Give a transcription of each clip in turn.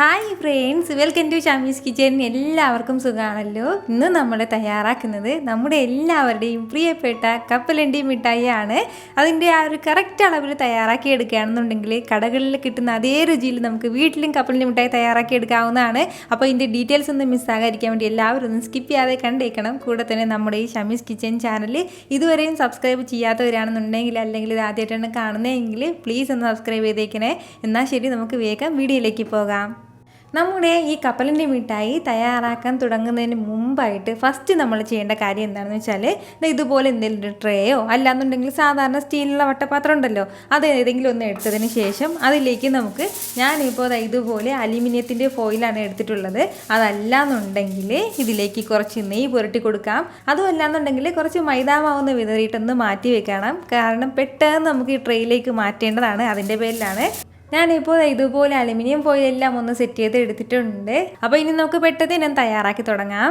Hi friends, welcome to Shami's kitchen. എല്ലാവർക്കും സുഖമാണല്ലോ. ഇന്ന് നമ്മൾ തയ്യാറാക്കുന്നത് നമ്മുടെ എല്ലാവരുടെയും പ്രിയപ്പെട്ട കപ്പലണ്ടി മിഠായി ആണ്. അതിൻ്റെ ആ ഒരു കറക്റ്റ് അളവിൽ തയ്യാറാക്കി എടുക്കുകയാണെന്നുണ്ടെങ്കിൽ കടകളിൽ കിട്ടുന്ന അതേ രുചിയിൽ നമുക്ക് വീട്ടിലും കപ്പലണ്ടി മിഠായി തയ്യാറാക്കി എടുക്കാവുന്നതാണ്. അപ്പോൾ ഇതിൻ്റെ ഡീറ്റെയിൽസ് ഒന്നും മിസ്സാകാതിരിക്കാൻ വേണ്ടി എല്ലാവരും ഒന്ന് സ്കിപ്പ് ചെയ്യാതെ കണ്ടേക്കണം. കൂടെ തന്നെ നമ്മുടെ ഈ ഷമീസ് കിച്ചൻ ചാനൽ ഇതുവരെയും സബ്സ്ക്രൈബ് ചെയ്യാത്തവരാണെന്നുണ്ടെങ്കിൽ അല്ലെങ്കിൽ ഇത് ആദ്യമായിട്ടാണ് കാണുന്നതെങ്കിൽ പ്ലീസ് ഒന്ന് സബ്സ്ക്രൈബ് ചെയ്തേക്കണേ. എന്നാൽ ശരി, നമുക്ക് വേഗം വീഡിയോയിലേക്ക് പോകാം. നമ്മുടെ ഈ കപ്പലണ്ടി മിഠായി തയ്യാറാക്കാൻ തുടങ്ങുന്നതിന് മുമ്പായിട്ട് ഫസ്റ്റ് നമ്മൾ ചെയ്യേണ്ട കാര്യം എന്താണെന്ന് വെച്ചാൽ, ഇതുപോലെ എന്തെങ്കിലും ഒരു ട്രേയോ അല്ലാന്നുണ്ടെങ്കിൽ സാധാരണ സ്റ്റീലിലുള്ള വട്ടപാത്രം ഉണ്ടല്ലോ, അത് ഏതെങ്കിലും ഒന്ന് എടുത്തതിന് ശേഷം അതിലേക്ക് ഞാനിപ്പോൾ ഇതുപോലെ അലുമിനിയത്തിൻ്റെ ഫോയിലാണ് എടുത്തിട്ടുള്ളത്. അതല്ലാന്നുണ്ടെങ്കിൽ ഇതിലേക്ക് കുറച്ച് നെയ്യ് പുരട്ടി കൊടുക്കാം. അതുമല്ലാന്നുണ്ടെങ്കിൽ കുറച്ച് മൈദാമാവൊന്ന് വിതറിയിട്ടൊന്ന് മാറ്റി വെക്കണം. കാരണം പെട്ടെന്ന് നമുക്ക് ഈ ട്രേയിലേക്ക് മാറ്റേണ്ടതാണ്. അതിൻ്റെ പേരിലാണ് ഞാനിപ്പോൾ ഇതുപോലെ അലുമിനിയം ഫോയിലെല്ലാം ഒന്ന് സെറ്റ് ചെയ്ത് എടുത്തിട്ടുണ്ട്. അപ്പോൾ ഇനി നമുക്ക് പെട്ടെന്ന് തയ്യാറാക്കി തുടങ്ങാം.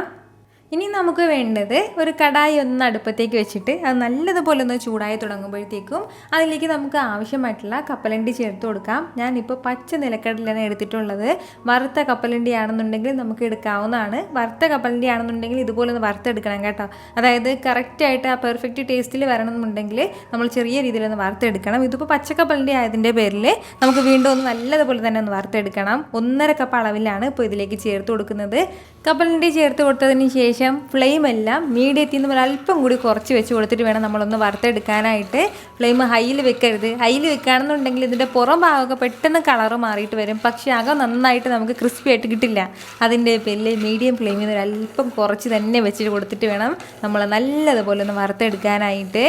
ഇനി നമുക്ക് വേണ്ടത് ഒരു കടായി ഒന്ന് അടുപ്പത്തേക്ക് വെച്ചിട്ട് അത് നല്ലതുപോലെ ഒന്ന് ചൂടായി തുടങ്ങുമ്പോഴത്തേക്കും അതിലേക്ക് നമുക്ക് ആവശ്യമായിട്ടുള്ള കപ്പലണ്ടി ചേർത്ത് കൊടുക്കാം. ഞാനിപ്പോൾ പച്ച നിലക്കടലാണ് എടുത്തിട്ടുള്ളത്. വറുത്ത കപ്പലണ്ടി ആണെന്നുണ്ടെങ്കിൽ നമുക്ക് എടുക്കാവുന്നതാണ്. വറുത്ത കപ്പലണ്ടി ആണെന്നുണ്ടെങ്കിൽ ഇതുപോലെ ഒന്ന് വറുത്തെടുക്കണം കേട്ടോ. അതായത് കറക്റ്റായിട്ട് ആ പെർഫെക്റ്റ് ടേസ്റ്റിൽ വരണമെന്നുണ്ടെങ്കിൽ നമ്മൾ ചെറിയ രീതിയിലൊന്ന് വറുത്തെടുക്കണം. ഇതിപ്പോൾ പച്ച കപ്പലണ്ടി ആയതിൻ്റെ പേരിൽ നമുക്ക് വീണ്ടും ഒന്ന് നല്ലതുപോലെ തന്നെ ഒന്ന് വറുത്തെടുക്കണം. 1.5 കപ്പ് അളവിലാണ് ഇപ്പോൾ ഇതിലേക്ക് ചേർത്ത് കൊടുക്കുന്നത്. കപ്പലണ്ടി ചേർത്ത് കൊടുത്തതിന് ശേഷം ഫ്ലെയിം എല്ലാം മീഡിയത്തിൽ നിന്ന് അല്പം കൂടി കുറച്ച് വെച്ച് കൊടുത്തിട്ട് വേണം നമ്മളൊന്ന് വറുത്തെടുക്കാനായിട്ട്. ഫ്ലെയിം ഹൈയിൽ വെക്കരുത്. ഹൈയിൽ വെക്കുകയാണെന്നുണ്ടെങ്കിൽ ഇതിൻ്റെ പുറം ഭാഗമൊക്കെ പെട്ടെന്ന് കളറ് മാറിയിട്ട് വരും. പക്ഷേ അകം നന്നായിട്ട് നമുക്ക് ക്രിസ്പി ആയിട്ട് കിട്ടില്ല. അതിൻ്റെ പേരിൽ മീഡിയം ഫ്ലെയിമിൽ നിന്ന് അല്പം കുറച്ച് തന്നെ വെച്ചിട്ട് കൊടുത്തിട്ട് വേണം നമ്മൾ നല്ലതുപോലെ ഒന്ന് വറുത്തെടുക്കാനായിട്ട്.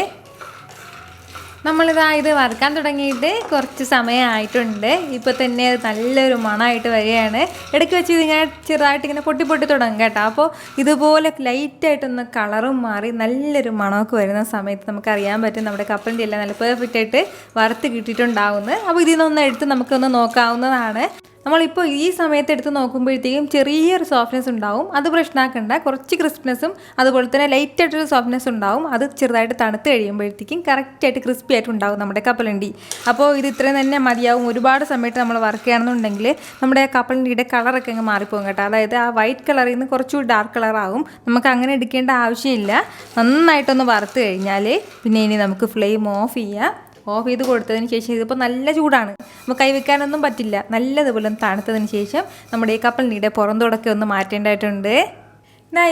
ഇത് വറുക്കാൻ തുടങ്ങിയിട്ട് കുറച്ച് സമയമായിട്ടുണ്ട്. ഇപ്പോൾ തന്നെ നല്ലൊരു മണമായിട്ട് വരികയാണ്. ഇടയ്ക്ക് വെച്ച് ഇതിങ്ങനെ ചെറുതായിട്ട് ഇങ്ങനെ പൊട്ടി തുടങ്ങും കേട്ടോ. അപ്പോൾ ഇതുപോലെ ലൈറ്റായിട്ടൊന്ന് കളറും മാറി നല്ലൊരു മണമൊക്കെ വരുന്ന സമയത്ത് നമുക്കറിയാൻ പറ്റും നമ്മുടെ കപ്പലണ്ടി എല്ലാം നല്ല പെർഫെക്റ്റായിട്ട് വറുത്ത് കിട്ടിയിട്ടുണ്ടാവുന്നത്. അപ്പോൾ ഇതിൽ നിന്നൊന്ന് എടുത്ത് നമുക്കൊന്ന് നോക്കാവുന്നതാണ്. നമ്മളിപ്പോൾ ഈ സമയത്ത് എടുത്ത് നോക്കുമ്പോഴത്തേക്കും ചെറിയൊരു സോഫ്റ്റ്നെസ് ഉണ്ടാവും. അത് പ്രശ്നമാക്കണ്ട. കുറച്ച് ക്രിസ്പിനെസ്സും അതുപോലെ തന്നെ ലൈറ്റായിട്ടൊരു സോഫ്റ്റ്നെസ് ഉണ്ടാവും. അത് ചെറുതായിട്ട് തണുത്ത് കഴിയുമ്പോഴത്തേക്കും കറക്റ്റായിട്ട് ക്രിസ്പി ആയിട്ട് ഉണ്ടാവും നമ്മുടെ കപ്പലണ്ടി. അപ്പോൾ ഇത് ഇത്രയും തന്നെ മതിയാവും. ഒരുപാട് സമയത്ത് നമ്മൾ വർക്കുകയാണെന്നുണ്ടെങ്കിൽ നമ്മുടെ കപ്പലണ്ടിയുടെ കളറൊക്കെ അങ്ങ് മാറിപ്പോകും കേട്ടോ. അതായത് ആ വൈറ്റ് കളറിൽ നിന്ന് കുറച്ചുകൂടി ഡാർക്ക് കളറാവും. നമുക്ക് അങ്ങനെ എടുക്കേണ്ട ആവശ്യമില്ല. നന്നായിട്ടൊന്ന് വറുത്ത് കഴിഞ്ഞാൽ പിന്നെ ഇനി നമുക്ക് ഫ്ലെയിം ഓഫ് ചെയ്യാം. ഓഫ് ചെയ്ത് കൊടുത്തതിന് ശേഷം ഇതിപ്പോൾ നല്ല ചൂടാണ്, നമുക്ക് കൈവയ്ക്കാനൊന്നും പറ്റില്ല. നല്ലതുപോലെ ഒന്ന് തണുത്തതിന് ശേഷം നമ്മുടെ ഈ കപ്പലണ്ടിയുടെ പുറന്തോടൊക്കെ ഒന്ന് മാറ്റേണ്ടതായിട്ടുണ്ട്.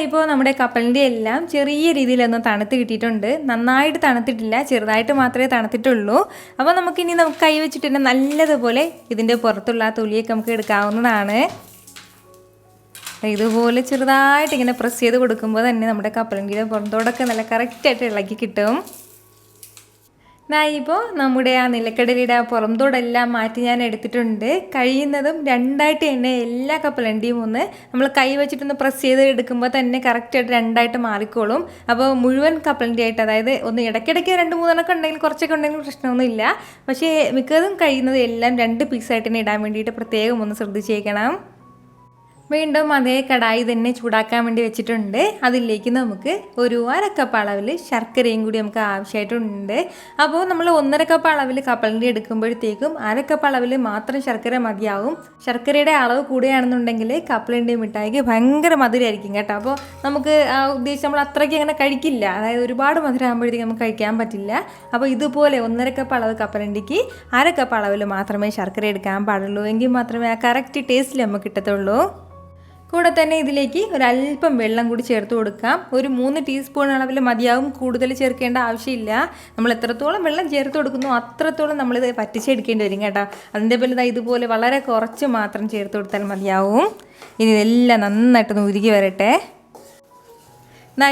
ഇപ്പോൾ നമ്മുടെ കപ്പലണ്ടി എല്ലാം ചെറിയ രീതിയിലൊന്ന് തണുത്ത് കിട്ടിയിട്ടുണ്ട്. നന്നായിട്ട് തണുത്തിട്ടില്ല, ചെറുതായിട്ട് മാത്രമേ തണുത്തിട്ടുള്ളൂ. അപ്പോൾ നമുക്കിനി കൈ വെച്ചിട്ട് തന്നെ നല്ലതുപോലെ ഇതിൻ്റെ പുറത്തുള്ള ആ തൊലിയൊക്കെ നമുക്ക് എടുക്കാവുന്നതാണ്. ഇതുപോലെ ചെറുതായിട്ട് ഇങ്ങനെ പ്രസ് ചെയ്ത് കൊടുക്കുമ്പോൾ തന്നെ നമ്മുടെ കപ്പലണ്ടിയുടെ പുറന്തോടൊക്കെ നല്ല കറക്റ്റായിട്ട് ഇളക്കി കിട്ടും. ഇപ്പോൾ നമ്മുടെ ആ നിലക്കടലയുടെ ആ പുറംതോടെല്ലാം മാറ്റി ഞാൻ എടുത്തിട്ടുണ്ട്. കഴിയുന്നതും രണ്ടായിട്ട് തന്നെ എല്ലാ കപ്പലണ്ടിയും ഒന്ന് നമ്മൾ കൈ വെച്ചിട്ടൊന്ന് പ്രസ് ചെയ്ത് എടുക്കുമ്പോൾ തന്നെ കറക്റ്റായിട്ട് രണ്ടായിട്ട് മാറിക്കോളും. അപ്പോൾ മുഴുവൻ കപ്പലണ്ടി ആയിട്ട്, അതായത് ഒന്ന് ഇടയ്ക്കിടയ്ക്ക് 2-3 ഉണ്ടെങ്കിൽ കുറച്ചൊക്കെ ഉണ്ടെങ്കിൽ പ്രശ്നമൊന്നുമില്ല. പക്ഷേ മിക്കതും കഴിയുന്നത് എല്ലാം 2 പീസായിട്ട് തന്നെ ഇടാൻ വേണ്ടിയിട്ട് പ്രത്യേകം ഒന്ന് ശ്രദ്ധിച്ചേക്കണം. വീണ്ടും അതേ കടായി തന്നെ ചൂടാക്കാൻ വേണ്ടി വെച്ചിട്ടുണ്ട്. അതിലേക്ക് നമുക്ക് ഒരു 1/2 കപ്പ് അളവിൽ ശർക്കരയും കൂടി നമുക്ക് ആവശ്യമായിട്ടുണ്ട്. അപ്പോൾ നമ്മൾ 1.5 കപ്പ് അളവിൽ കപ്പലണ്ടി എടുക്കുമ്പോഴത്തേക്കും 1/2 കപ്പ് അളവിൽ മാത്രം ശർക്കര മതിയാവും. ശർക്കരയുടെ അളവ് കൂടുകയാണെന്നുണ്ടെങ്കിൽ കപ്പലണ്ടി മിഠായിക്ക് ഭയങ്കര മധുരമായിരിക്കും കേട്ടോ. അപ്പോൾ നമുക്ക് ഉദ്ദേശിച്ച് നമ്മൾ അത്രയ്ക്ക് അങ്ങനെ കഴിക്കില്ല. അതായത് ഒരുപാട് മധുരമാകുമ്പോഴത്തേക്ക് നമുക്ക് കഴിക്കാൻ പറ്റില്ല. അപ്പോൾ ഇതുപോലെ 1.5 കപ്പ് അളവ് കപ്പലണ്ടിക്ക് 1/2 കപ്പ് അളവിൽ മാത്രമേ ശർക്കര എടുക്കാൻ പാടുള്ളൂ. എങ്കിൽ മാത്രമേ ആ കറക്റ്റ് ടേസ്റ്റിൽ നമുക്ക് കിട്ടത്തുള്ളൂ. കൂടെ തന്നെ ഇതിലേക്ക് ഒരല്പം വെള്ളം കൂടി ചേർത്ത് കൊടുക്കാം. ഒരു 3 ടീസ്പൂൺ അളവിൽ മതിയാവും. കൂടുതൽ ചേർക്കേണ്ട ആവശ്യമില്ല. നമ്മൾ എത്രത്തോളം വെള്ളം ചേർത്ത് കൊടുക്കുന്നു അത്രത്തോളം നമ്മളിത് പറ്റിച്ചെടുക്കേണ്ടി വരും കേട്ടോ. അതിൻ്റെ പേരിൽ ഇതുപോലെ വളരെ കുറച്ച് മാത്രം ചേർത്ത് കൊടുത്താൽ മതിയാവും. ഇനി ഇതെല്ലാം നന്നായിട്ടൊന്ന് ഉരുകി വരട്ടെ.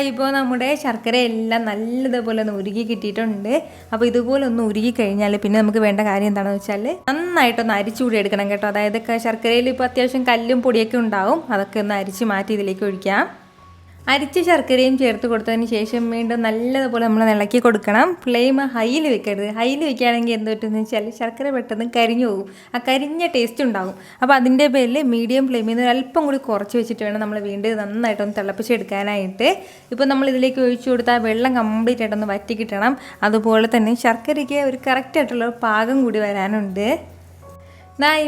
ഇപ്പോൾ നമ്മുടെ ശർക്കര എല്ലാം നല്ലതുപോലെ ഒന്ന് ഉരുകി കിട്ടിയിട്ടുണ്ട്. അപ്പോൾ ഇതുപോലെ ഒന്ന് ഉരുകി കഴിഞ്ഞാൽ പിന്നെ നമുക്ക് വേണ്ട കാര്യം എന്താണെന്ന് വെച്ചാൽ നന്നായിട്ടൊന്ന് അരിച്ചുകൂടി എടുക്കണം കേട്ടോ. അതായത് ശർക്കരയിൽ ഇപ്പോൾ അത്യാവശ്യം കല്ലും പൊടിയൊക്കെ ഉണ്ടാവും. അതൊക്കെ ഒന്ന് അരിച്ച് മാറ്റി ഇതിലേക്ക് ഒഴിക്കാം. അരിച്ച ശർക്കരയും ചേർത്ത് കൊടുത്തതിന് ശേഷം വീണ്ടും നല്ലതുപോലെ നമ്മൾ ഇളക്കി കൊടുക്കണം. ഫ്ലെയിം ഹൈയിൽ വെക്കരുത്. ഹൈയിൽ വെക്കുകയാണെങ്കിൽ എന്ത് പറ്റുമെന്ന് വെച്ചാൽ ശർക്കര പെട്ടെന്ന് കരിഞ്ഞു പോകും. ആ കരിഞ്ഞ ടേസ്റ്റ് ഉണ്ടാകും. അപ്പോൾ അതിൻ്റെ പേരിൽ മീഡിയം ഫ്ലെയിമിൽ നിന്ന് അല്പം കൂടി കുറച്ച് വെച്ചിട്ട് വേണം നമ്മൾ വീണ്ടും നന്നായിട്ടൊന്ന് തിളപ്പിച്ചെടുക്കാനായിട്ട്. ഇപ്പോൾ നമ്മൾ ഇതിലേക്ക് ഒഴിച്ചു കൊടുത്താൽ വെള്ളം കംപ്ലീറ്റ് ആയിട്ടൊന്ന് വറ്റി കിട്ടണം. അതുപോലെ തന്നെ ശർക്കരയ്ക്ക് ഒരു കറക്റ്റായിട്ടുള്ള പാകം കൂടി വരാനുണ്ട്.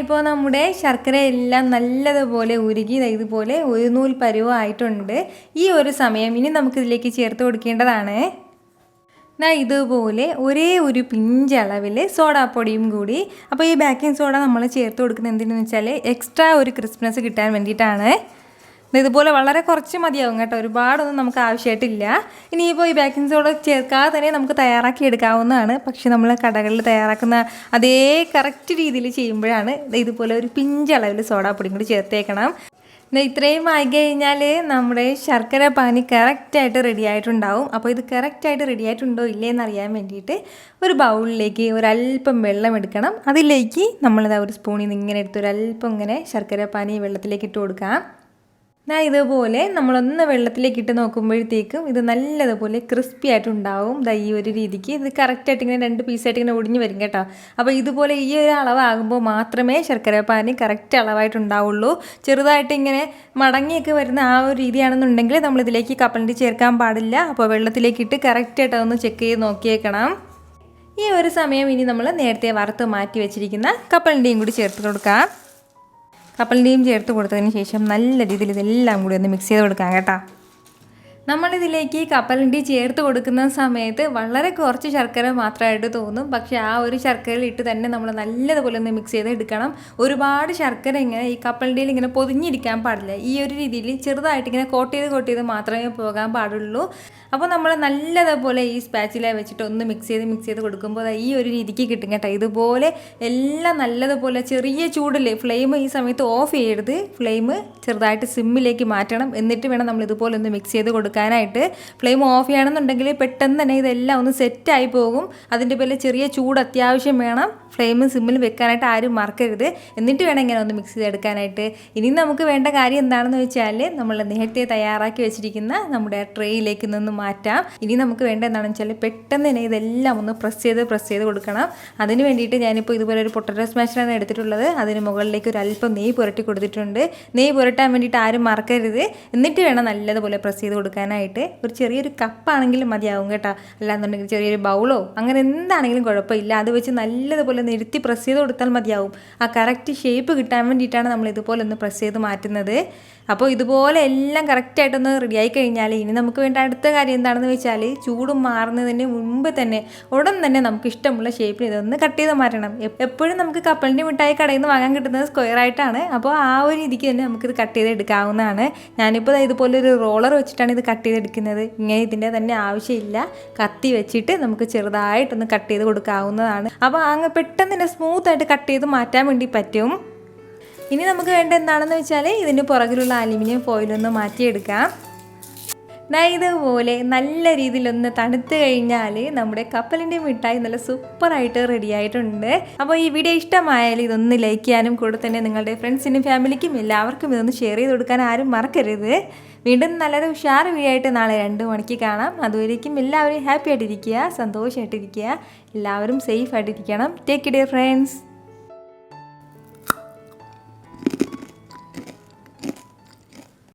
ഇപ്പോൾ നമ്മുടെ ശർക്കര എല്ലാം നല്ലതുപോലെ ഉരുകി ഇതുപോലെ ഒരു നൂൽ പരുവമായിട്ടുണ്ട്. ഈ ഒരു സമയം ഇനി നമുക്കിതിലേക്ക് ചേർത്ത് കൊടുക്കേണ്ടതാണ് ഇതുപോലെ ഒരേ ഒരു പിഞ്ചളവിൽ സോഡാപ്പൊടിയും കൂടി. അപ്പോൾ ഈ ബേക്കിംഗ് സോഡ നമ്മൾ ചേർത്ത് കൊടുക്കുന്നത് എന്തിനെന്ന് വെച്ചാൽ എക്സ്ട്രാ ഒരു ക്രിസ്പ്നെസ് കിട്ടാൻ വേണ്ടിയിട്ടാണ്. ഇതുപോലെ വളരെ കുറച്ച് മതിയാവും കേട്ടോ, ഒരുപാടൊന്നും നമുക്ക് ആവശ്യമായിട്ടില്ല. ഇനിയിപ്പോൾ ഈ ബേക്കിംഗ് സോഡ ചേർക്കാതെ തന്നെ നമുക്ക് തയ്യാറാക്കി എടുക്കാവുന്നതാണ്. പക്ഷെ നമ്മൾ കടകളിൽ തയ്യാറാക്കുന്ന അതേ കറക്റ്റ് രീതിയിൽ ചെയ്യുമ്പോഴാണ് ഇതുപോലെ ഒരു പിഞ്ചളവിൽ സോഡാപ്പൊടിയും കൂടി ചേർത്തേക്കണം. ഇത്രയും ആയി കഴിഞ്ഞാൽ നമ്മുടെ ശർക്കര പാനി കറക്റ്റായിട്ട് റെഡി ആയിട്ടുണ്ടാവും. അപ്പോൾ ഇത് കറക്റ്റായിട്ട് റെഡി ആയിട്ടുണ്ടോ ഇല്ലേ എന്നറിയാൻ വേണ്ടിയിട്ട് ഒരു ബൗളിലേക്ക് ഒരല്പം വെള്ളം എടുക്കണം. അതിലേക്ക് നമ്മളിതാ ഒരു സ്പൂണിൽ നിന്ന് ഇങ്ങനെ എടുത്ത് ഒരല്പം ഇങ്ങനെ ശർക്കര പാനി വെള്ളത്തിലേക്ക് ഇട്ട് കൊടുക്കാം. ഇതുപോലെ നമ്മളൊന്ന് വെള്ളത്തിലേക്ക് ഇട്ട് നോക്കുമ്പോഴത്തേക്കും ഇത് നല്ലതുപോലെ ക്രിസ്പി ആയിട്ടുണ്ടാവും. ഈ ഒരു രീതിക്ക് ഇത് കറക്റ്റായിട്ട് ഇങ്ങനെ 2 പീസായിട്ട് ഇങ്ങനെ ഒടിഞ്ഞ് വരും കേട്ടോ. അപ്പോൾ ഇതുപോലെ ഈ ഒരു അളവാകുമ്പോൾ മാത്രമേ ശർക്കര പാനി കറക്റ്റ് അളവായിട്ടുണ്ടാവുള്ളൂ. ചെറുതായിട്ട് ഇങ്ങനെ മടങ്ങിയൊക്കെ വരുന്ന ആ ഒരു രീതിയാണെന്നുണ്ടെങ്കിൽ നമ്മളിതിലേക്ക് കപ്പലണ്ടി ചേർക്കാൻ പാടില്ല. അപ്പോൾ വെള്ളത്തിലേക്ക് ഇട്ട് കറക്റ്റായിട്ട് അതൊന്ന് ചെക്ക് ചെയ്ത് നോക്കിയേക്കണം. ഈ ഒരു സമയം ഇനി നമ്മൾ നേരത്തെ വറുത്ത് മാറ്റി വെച്ചിരിക്കുന്ന കപ്പലണ്ടിയും കൂടി ചേർത്ത് കൊടുക്കാം. കപ്പലണ്ടിയും ചേർത്ത് കൊടുത്തതിന് ശേഷം നല്ല രീതിയിൽ ഇതെല്ലാം കൂടി ഒന്ന് മിക്സ് ചെയ്ത് കൊടുക്കാം കേട്ടോ. നമ്മളിതിലേക്ക് കപ്പലണ്ടി ചേർത്ത് കൊടുക്കുന്ന സമയത്ത് വളരെ കുറച്ച് ശർക്കര മാത്രമായിട്ട് തോന്നും. പക്ഷേ ആ ഒരു ശർക്കരയിൽ ഇട്ട് തന്നെ നമ്മൾ നല്ലതുപോലെ ഒന്ന് മിക്സ് ചെയ്ത് എടുക്കണം. ഒരുപാട് ശർക്കര ഇങ്ങനെ ഈ കപ്പലണ്ടിയിൽ ഇങ്ങനെ പൊതിഞ്ഞിരിക്കാൻ പാടില്ല. ഈ ഒരു രീതിയിൽ ചെറുതായിട്ട് ഇങ്ങനെ കോട്ട് ചെയ്ത് മാത്രമേ പോകാൻ പാടുള്ളൂ. അപ്പോൾ നമ്മൾ നല്ലതുപോലെ ഈ സ്പാച്ചില വെച്ചിട്ട് ഒന്ന് മിക്സ് ചെയ്ത് കൊടുക്കുമ്പോൾ ഈ ഒരു രീതിക്ക് കിട്ടും കേട്ടോ. ഇതുപോലെ എല്ലാം നല്ലതുപോലെ ചെറിയ ചൂടിൽ ഫ്ലെയിം ഈ സമയത്ത് ഓഫ് ചെയ്യരുത്. ഫ്ലെയിം ചെറുതായിട്ട് സിമ്മിലേക്ക് മാറ്റണം. എന്നിട്ട് വേണം നമ്മൾ ഇതുപോലെ ഒന്ന് മിക്സ് ചെയ്ത് കൊടുക്കാനായിട്ട്. ഫ്ലെയിം ഓഫ് ചെയ്യണമെന്നുണ്ടെങ്കിൽ പെട്ടെന്ന് തന്നെ ഇതെല്ലാം ഒന്ന് സെറ്റായി പോകും. അതിൻ്റെ പേരിൽ ചെറിയ ചൂട് അത്യാവശ്യം വേണം. ഫ്ലെയിം സിമ്മിൽ വെക്കാനായിട്ട് ആരും മറക്കരുത്. എന്നിട്ട് വേണം ഇങ്ങനെ ഒന്ന് മിക്സ് ചെയ്തെടുക്കാനായിട്ട്. ഇനി നമുക്ക് വേണ്ട കാര്യം എന്താണെന്ന് വെച്ചാൽ നമ്മൾ നേരത്തെ തയ്യാറാക്കി വെച്ചിരിക്കുന്ന നമ്മുടെ ട്രേയിലേക്ക് നിന്ന് മാറ്റാം. ഇനി നമുക്ക് വേണ്ട എന്താണെന്ന് വെച്ചാൽ പെട്ടെന്ന് തന്നെ ഇതെല്ലാം ഒന്ന് പ്രസ് ചെയ്ത് കൊടുക്കണം. അതിന് വേണ്ടിയിട്ട് ഞാനിപ്പോൾ ഇതുപോലെ ഒരു പൊട്ടറ്റോ സ്മാഷറാണ് എടുത്തിട്ടുള്ളത്. അതിന് മുകളിലേക്ക് ഒരു അല്പം നെയ്യ് പുരട്ടി കൊടുത്തിട്ടുണ്ട്. നെയ്യ് പുരട്ടാൻ വേണ്ടിയിട്ട് ആരും മറക്കരുത്. എന്നിട്ട് വേണം നല്ലതുപോലെ പ്രസ് ചെയ്ത് കൊടുക്കാനായിട്ട്. ഒരു ചെറിയൊരു കപ്പാണെങ്കിലും മതിയാവും കേട്ടോ. അല്ലാന്നുണ്ടെങ്കിൽ ചെറിയൊരു ബൗളോ അങ്ങനെ എന്താണെങ്കിലും കുഴപ്പമില്ല. അത് വെച്ച് നല്ലതുപോലെ നിരുത്തി പ്രസ് ചെയ്ത് കൊടുത്താൽ മതിയാവും. ആ കറക്റ്റ് ഷേപ്പ് കിട്ടാൻ വേണ്ടിയിട്ടാണ് നമ്മൾ ഇതുപോലെ ഒന്ന് പ്രസ് ചെയ്ത് മാറ്റുന്നത്. അപ്പോൾ ഇതുപോലെ എല്ലാം കറക്റ്റായിട്ടൊന്ന് റെഡിയായി കഴിഞ്ഞാൽ ഇനി നമുക്ക് വേണ്ട അടുത്ത കാര്യം എന്താണെന്ന് വെച്ചാൽ ചൂട് മാറുന്നതിന് മുമ്പ് തന്നെ ഉടൻ തന്നെ നമുക്ക് ഇഷ്ടമുള്ള ഷേപ്പിൽ ഇതൊന്ന് കട്ട് ചെയ്ത് മാറ്റണം. എപ്പോഴും നമുക്ക് കപ്പലണ്ടി മിഠായി കടയിൽ നിന്ന് വാങ്ങാൻ കിട്ടുന്നത് സ്ക്വയറായിട്ടാണ്. അപ്പോൾ ആ ഒരു രീതിക്ക് തന്നെ നമുക്കിത് കട്ട് ചെയ്ത് എടുക്കാവുന്നതാണ്. ഞാനിപ്പോൾ ഇതുപോലെ ഒരു റോളർ വെച്ചിട്ടാണ് ഇത് കട്ട് ചെയ്തെടുക്കുന്നത്. ഇങ്ങനെ ഇതിൻ്റെ തന്നെ ആവശ്യമില്ല. കത്തി വെച്ചിട്ട് നമുക്ക് ചെറുതായിട്ടൊന്ന് കട്ട് ചെയ്ത് കൊടുക്കാവുന്നതാണ്. അപ്പോൾ അങ്ങ് പെട്ടെന്ന് തന്നെ സ്മൂത്തായിട്ട് കട്ട് ചെയ്ത് മാറ്റാൻ വേണ്ടി പറ്റും. ഇനി നമുക്ക് വേണ്ട എന്താണെന്ന് വെച്ചാൽ ഇതിന് പുറകിലുള്ള അലുമിനിയം ഫോയിലൊന്ന് മാറ്റിയെടുക്കാം. ഇതുപോലെ നല്ല രീതിയിലൊന്ന് തണുത്ത് കഴിഞ്ഞാൽ നമ്മുടെ കപ്പലണ്ടി മിഠായി നല്ല സൂപ്പറായിട്ട് റെഡി ആയിട്ടുണ്ട്. അപ്പോൾ ഈ വീഡിയോ ഇഷ്ടമായാലും ഇതൊന്ന് ലൈക്ക് ചെയ്യാനും കൂടെ തന്നെ നിങ്ങളുടെ ഫ്രണ്ട്സിനും ഫാമിലിക്കും എല്ലാവർക്കും ഇതൊന്ന് ഷെയർ ചെയ്ത് കൊടുക്കാൻ ആരും മറക്കരുത്. വീണ്ടും നല്ലൊരു ഉഷാർ വീഡിയോ ആയിട്ട് നാളെ 2 മണിക്ക് കാണാം. അതുവരേക്കും എല്ലാവരും ഹാപ്പി ആയിട്ടിരിക്കുക, സന്തോഷമായിട്ടിരിക്കുക, എല്ലാവരും സേഫ് ആയിട്ടിരിക്കണം. Take care friends.